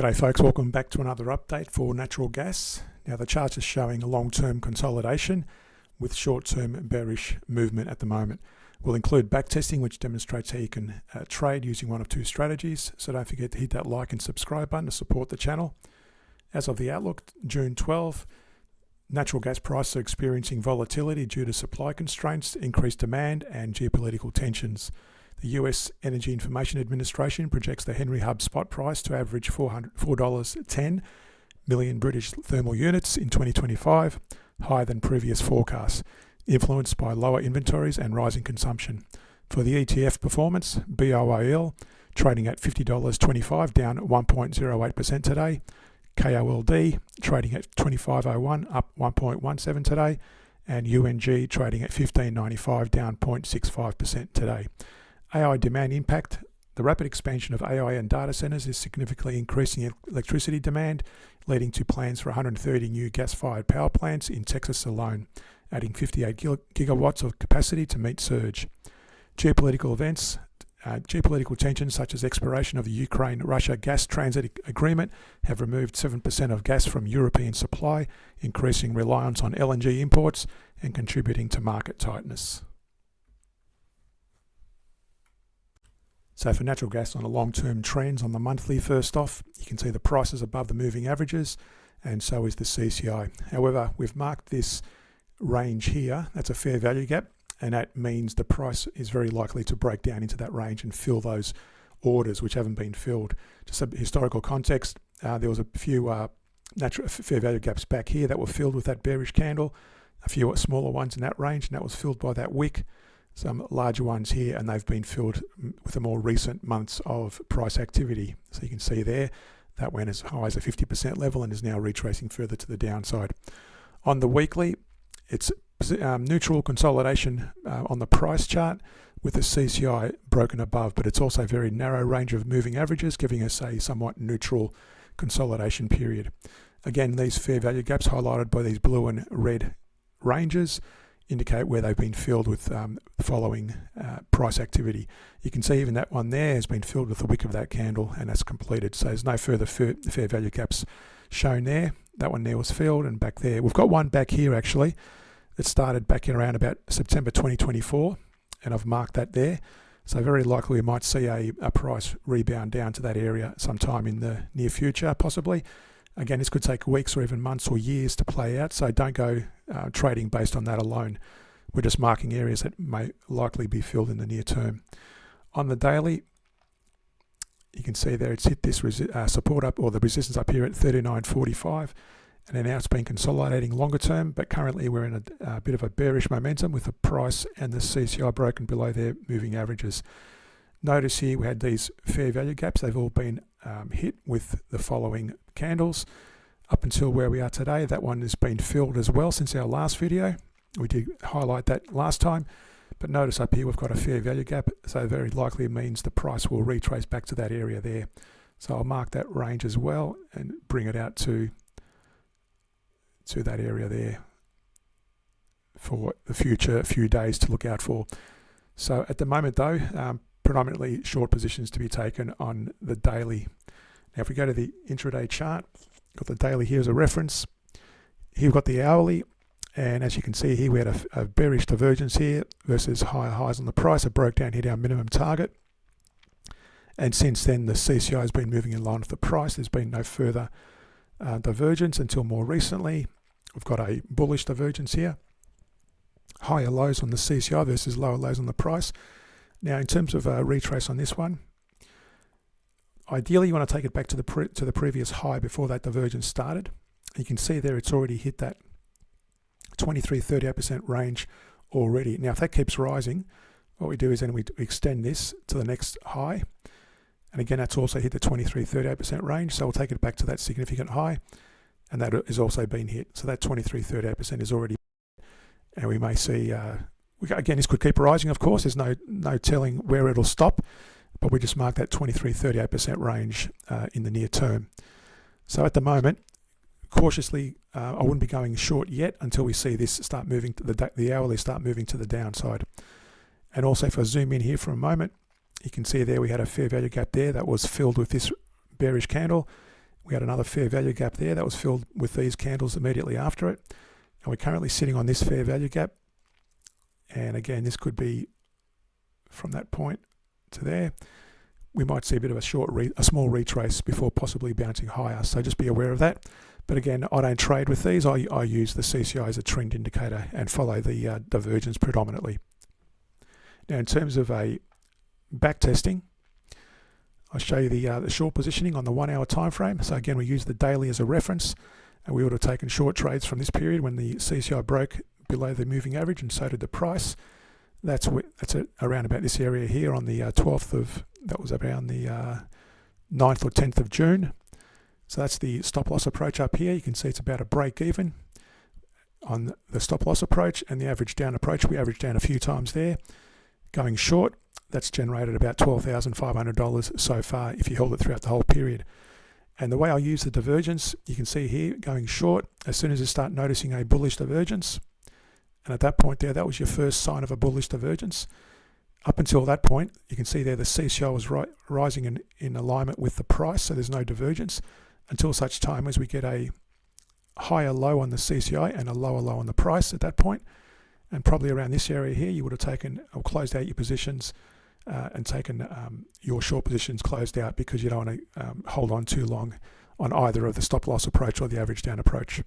G'day folks, welcome back to another update for natural gas. Now the chart is showing a long-term consolidation with short-term bearish movement at the moment. We'll include backtesting, which demonstrates how you can trade using one of two strategies. So don't forget to hit that like and subscribe button to support the channel. As of the outlook, June 12, natural gas prices are experiencing volatility due to supply constraints, increased demand and geopolitical tensions. The US Energy Information Administration projects the Henry Hub spot price to average $4.10 million British thermal units in 2025, higher than previous forecasts, influenced by lower inventories and rising consumption. For the ETF performance, BOIL trading at $50.25, down 1.08% today. KOLD trading at 25.01, up 1.17 today. And UNG trading at 15.95, down 0.65% today. AI demand impact. The rapid expansion of AI and data centers is significantly increasing electricity demand, leading to plans for 130 new gas-fired power plants in Texas alone, adding 58 gigawatts of capacity to meet surge. Geopolitical events. Geopolitical tensions such as expiration of the Ukraine-Russia gas transit agreement have removed 7% of gas from European supply, increasing reliance on LNG imports and contributing to market tightness. So for natural gas on the long-term trends on the monthly, first off, you can see the prices above the moving averages, and so is the CCI. However, we've marked this range here. That's a fair value gap, and that means the price is very likely to break down into that range and fill those orders which haven't been filled. Just a historical context, there was a few natural fair value gaps back here that were filled with that bearish candle, a few smaller ones in that range, and that was filled by that wick. Some larger ones here, and they've been filled with the more recent months of price activity. So you can see there that went as high as a 50% level and is now retracing further to the downside. On the weekly, it's neutral consolidation on the price chart with the CCI broken above, but it's also a very narrow range of moving averages, giving us a somewhat neutral consolidation period. Again, these fair value gaps highlighted by these blue and red ranges indicate where they've been filled with following price activity. You can see even that one there has been filled with the wick of that candle, and that's completed. So there's no further fair value gaps shown there. That one there was filled, and back there we've got one back here actually that started back in around about September 2024, and I've marked that there. So very likely we might see a price rebound down to that area sometime in the near future, possibly. Again, this could take weeks or even months or years to play out, so don't go trading based on that alone. We're just marking areas that may likely be filled in the near term. On the daily, you can see there it's hit this support up, or the resistance up here at 39.45, and then now it's been consolidating longer term, but currently we're in a bit of a bearish momentum with the price and the CCI broken below their moving averages. Notice here we had these fair value gaps. They've all been hit with the following candles up until where we are today. That one has been filled as well since our last video. We did highlight that last time, but notice up here we've got a fair value gap, so very likely it means the price will retrace back to that area there. So I'll mark that range as well and bring it out to that area there for the future few days to look out for. So at the moment though, predominantly short positions to be taken on the daily. Now if we go to the intraday chart, got the daily here as a reference. Here we've got the hourly, and as you can see here we had a bearish divergence here versus higher highs on the price. It broke down, hit our minimum target, and since then the CCI has been moving in line with the price. There's been no further divergence until more recently. We've got a bullish divergence here, higher lows on the CCI versus lower lows on the price. Now in terms of a retrace on this one, ideally you want to take it back to the previous high before that divergence started. You can see there it's already hit that 23-38% range already. Now if that keeps rising, what we do is then we extend this to the next high, and again that's also hit the 23-38% range, so we'll take it back to that significant high, and that has also been hit. So that 23-38% is already, and we may see again, this could keep rising, of course. There's no telling where it'll stop, but we just mark that 23-38% range in the near term. So at the moment, cautiously, I wouldn't be going short yet until we see this start moving to the hourly start moving to the downside. And also, if I zoom in here for a moment, you can see there we had a fair value gap there that was filled with this bearish candle, We had another fair value gap there that was filled with these candles immediately after it. And we're currently sitting on this fair value gap. And again, this could be from that point to there. We might see a bit of a small retrace before possibly bouncing higher. So just be aware of that. But again, I don't trade with these. I use the CCI as a trend indicator and follow the divergence predominantly. Now, in terms of a back testing, I'll show you the short positioning on the 1 hour time frame. So again, we use the daily as a reference, and we would have taken short trades from this period when the CCI broke below the moving average, and so did the price. That's around about this area here on the 12th of, that was around the 9th or 10th of June. So that's the stop loss approach up here. You can see it's about a break even on the stop loss approach, and the average down approach, we averaged down a few times there. Going short, that's generated about $12,500 so far if you held it throughout the whole period. And the way I use the divergence, you can see here, going short, as soon as you start noticing a bullish divergence, and at that point there, that was your first sign of a bullish divergence. Up until that point, you can see there the CCI was rising in alignment with the price, so there's no divergence, until such time as we get a higher low on the CCI and a lower low on the price at that point. And probably around this area here, you would have taken or closed out your positions and taken your short positions closed out, because you don't want to hold on too long on either of the stop loss approach or the average down approach.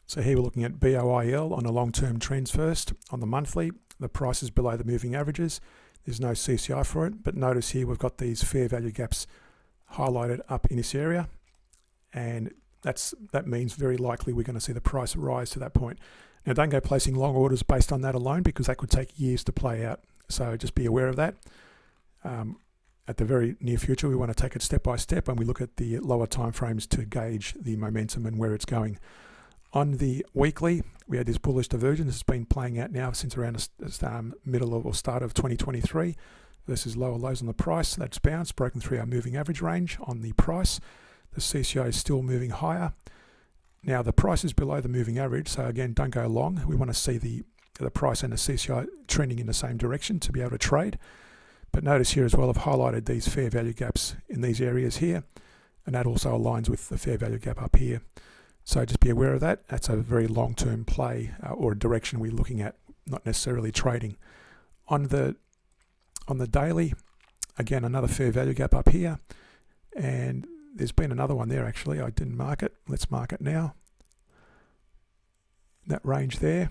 So here we're looking at BOIL on the long-term trends first. On the monthly, the price is below the moving averages. There's no CCI for it, but notice here we've got these fair value gaps highlighted up in this area, and that means very likely we're going to see the price rise to that point. Now, don't go placing long orders based on that alone, because that could take years to play out. So just be aware of that. At the very near future, we want to take it step by step, and we look at the lower time frames to gauge the momentum and where it's going. On the weekly, we had this bullish divergence. This has been playing out now since around the middle or start of 2023 versus lower lows on the price. That's bounced, broken through our moving average range on the price. The CCI is still moving higher. Now, the price is below the moving average, so again, don't go long. We want to see the price and the CCI trending in the same direction to be able to trade. But notice here as well, I've highlighted these fair value gaps in these areas here, and that also aligns with the fair value gap up here. So just be aware of that. That's a very long-term play or a direction we're looking at, not necessarily trading. On the daily, again, another fair value gap up here, and there's been another one there actually. I didn't mark it. Let's mark it now. That range there.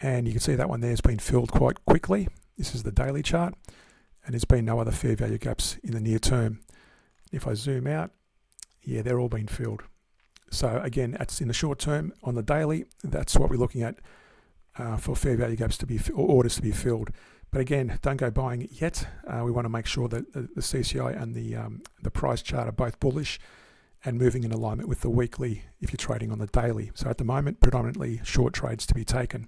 And you can see that one there has been filled quite quickly. This is the daily chart, and there's been no other fair value gaps in the near term. If I zoom out, yeah, they're all been filled. So again, that's in the short term. On the daily, that's what we're looking at for fair value gaps to be, or orders to be filled. But again, don't go buying yet. We want to make sure that the CCI and the price chart are both bullish and moving in alignment with the weekly if you're trading on the daily. So at the moment, predominantly short trades to be taken.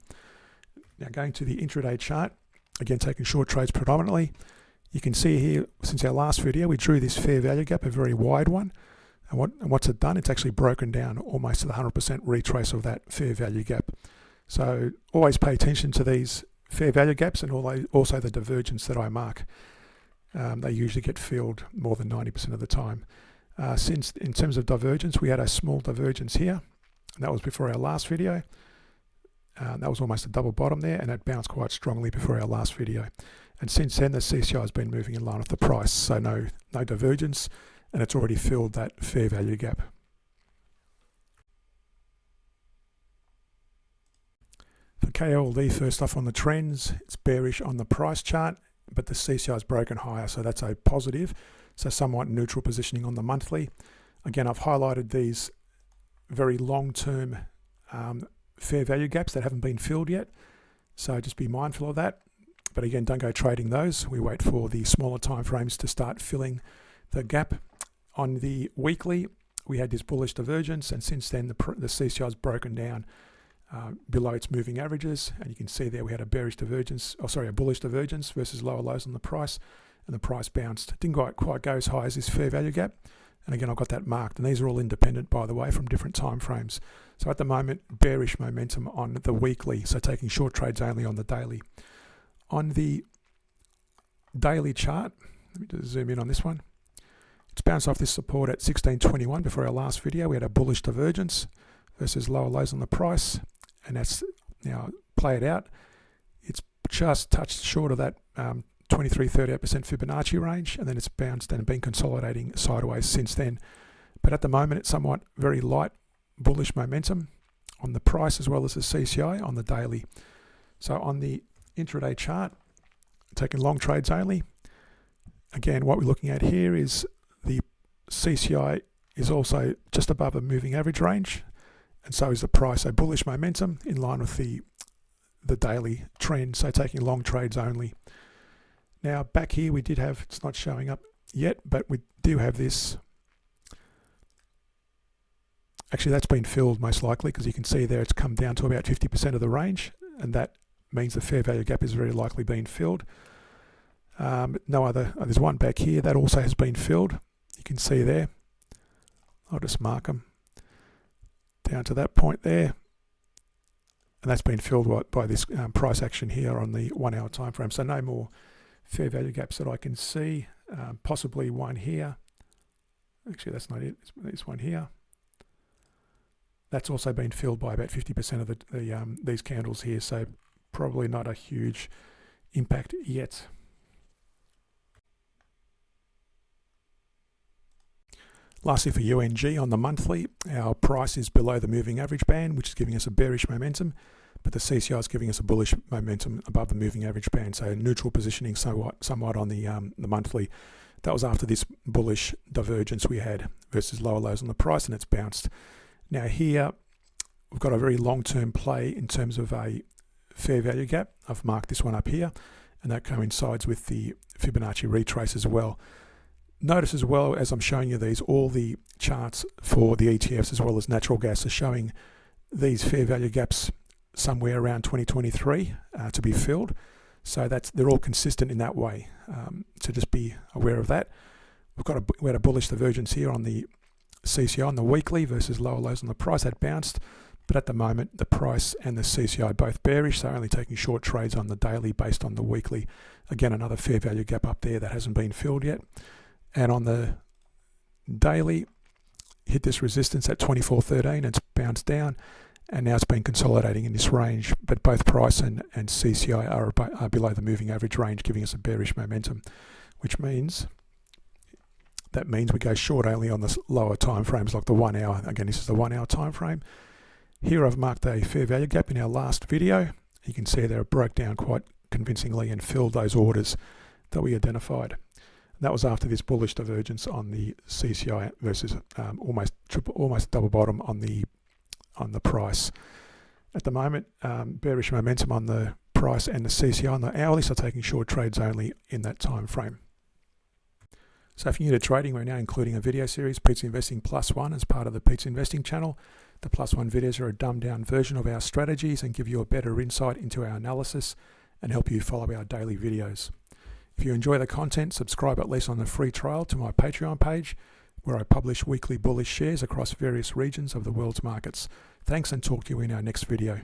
Now going to the intraday chart, again taking short trades predominantly. You can see here, since our last video, we drew this fair value gap, a very wide one. And what's it done? It's actually broken down almost to the 100% retrace of that fair value gap. So always pay attention to these fair value gaps and also the divergence that I mark. They usually get filled more than 90% of the time. Since in terms of divergence, we had a small divergence here, and that was before our last video. That was almost a double bottom there, and it bounced quite strongly before our last video. And since then, the CCI has been moving in line with the price, so no divergence, and it's already filled that fair value gap. For KOLD, first off on the trends, it's bearish on the price chart, but the CCI has broken higher, so that's a positive. So somewhat neutral positioning on the monthly. Again, I've highlighted these very long-term fair value gaps that haven't been filled yet, so just be mindful of that. But again, don't go trading those. We wait for the smaller time frames to start filling the gap. On the weekly, we had this bullish divergence, and since then the CCI has broken down below its moving averages, and you can see there we had a bullish divergence versus lower lows on the price, and the price bounced. Didn't quite go as high as this fair value gap, and again I've got that marked, and these are all independent, by the way, from different time frames. So at the moment, bearish momentum on the weekly, so taking short trades only on the daily. On the daily chart, let me just zoom in on this one. It's bounced off this support at 1621 before our last video. We had a bullish divergence versus lower lows on the price, and that's now played out. It's just touched short of that 23-38% Fibonacci range, and then it's bounced and been consolidating sideways since then. But at the moment, it's somewhat very light bullish momentum on the price as well as the CCI on the daily. So on the intraday chart, taking long trades only, again, what we're looking at here is the CCI is also just above a moving average range, and so is the price. So bullish momentum in line with the daily trend, so taking long trades only. Now back here we did have, it's not showing up yet, but we do have this. Actually, that's been filled most likely, because you can see there it's come down to about 50% of the range, and that means the fair value gap is very likely being filled. No other, there's one back here that also has been filled. You can see there. I'll just mark them down to that point there, and that's been filled by this price action here on the 1 hour time frame. So no more fair value gaps that I can see. Possibly one here. Actually, that's not it. This one here. That's also been filled by about 50% of these candles here, so probably not a huge impact yet. Lastly, for UNG on the monthly, our price is below the moving average band, which is giving us a bearish momentum, but the CCI is giving us a bullish momentum above the moving average band, so neutral positioning somewhat on the monthly. That was after this bullish divergence we had versus lower lows on the price, and it's bounced. Now here, we've got a very long-term play in terms of a fair value gap. I've marked this one up here, and that coincides with the Fibonacci retrace as well. Notice as well, as I'm showing you these, all the charts for the ETFs as well as natural gas are showing these fair value gaps somewhere around 2023 to be filled. So they're all consistent in that way. So just be aware of that. We had a bullish divergence here on the CCI on the weekly versus lower lows on the price. That bounced, but at the moment the price and the CCI are both bearish, so only taking short trades on the daily based on the weekly. Again, another fair value gap up there that hasn't been filled yet. And on the daily, hit this resistance at 24.13, it's bounced down, and now it's been consolidating in this range, but both price and CCI are below the moving average range, giving us a bearish momentum, which means we go short only on the lower time frames like the 1 hour. Again, this is the 1 hour time frame. Here I've marked a fair value gap in our last video. You can see there it broke down quite convincingly and filled those orders that we identified. That was after this bullish divergence on the CCI versus almost double bottom on the price. At the moment, bearish momentum on the price and the CCI on the hourly, so taking short trades only in that time frame. So if you're new to trading, we're now including a video series, Pizza Investing Plus One, as part of the Pizza Investing channel. The Plus One videos are a dumbed down version of our strategies and give you a better insight into our analysis and help you follow our daily videos. If you enjoy the content, subscribe at least on the free trial to my Patreon page, where I publish weekly bullish shares across various regions of the world's markets. Thanks, and talk to you in our next video.